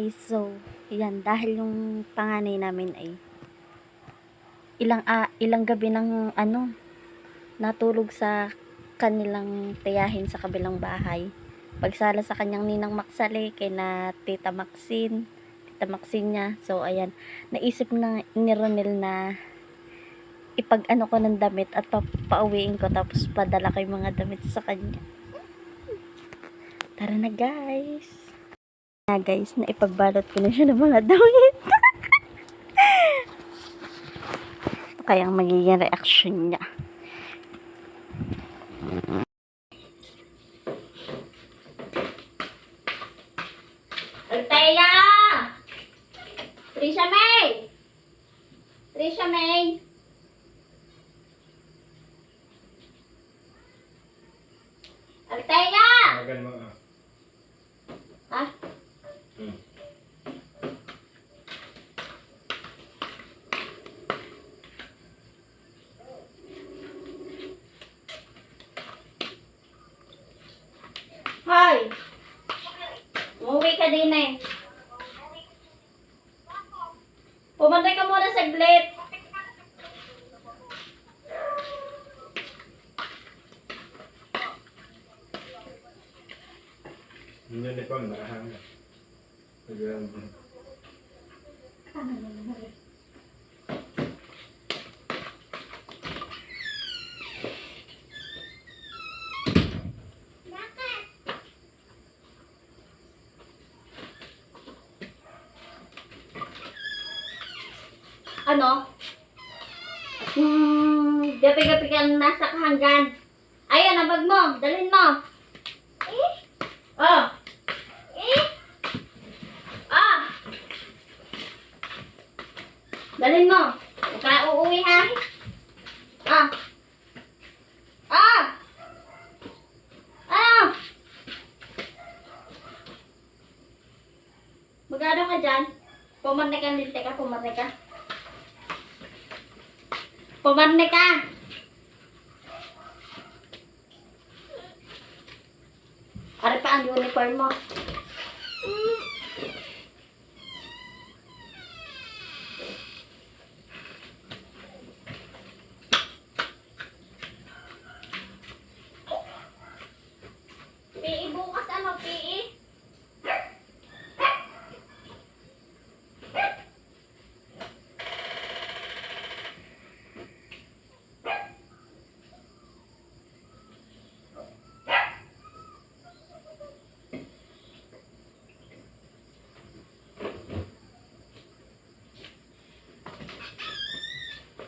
So, yan, dahil yung panganay namin ay ilang gabi ng natulog sa kanilang tiyahin sa kabilang bahay. Pagsala sa kanyang ninang Maksali kay na Tita Maxine niya. So, ayan, naisip na ni Ronel na ipag-ano ko ng damit at pauwiin ko tapos padala ko yung mga damit sa kanya. Tara na, guys. Guys, na ipagbalot ko na siya ng mga damit. Kaya ang magiging reaction niya. Alteya! Trisha May! Trisha May! Alteya! Magan mo ah. Ha? Hoy! Umuwi ka din eh. Pumantay ka muna saglit. Hindi na pa nakahanga. Ano? Gabi-gabi kang nasa kahanggan. Ayan, ang bag mo. Dalhin mo. Oh. Ah. Dalhin mo. Huwag ka uuwi, ha? Ah. Ah. Ano? Magano ka dyan? Pumarne ka, linte ka, pumarne ka. Pumarne ka. Ari pa ang uniform mo. PE bukas ano, PE?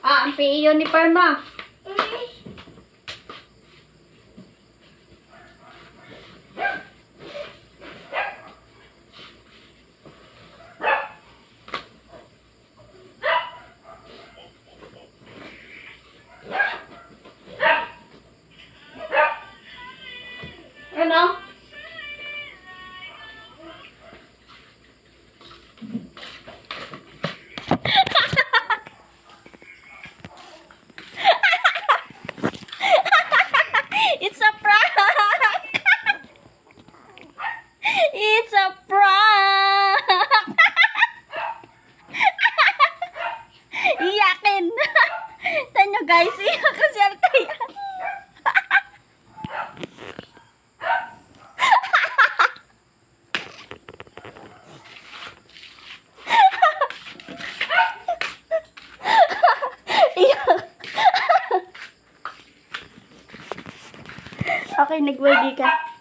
Ah, ang PE uniform mo. Ano? It's a prank! It's a prank! Iyakin! Tanyo guys, iyak ko si Alteya. Okay, nag-ready ka.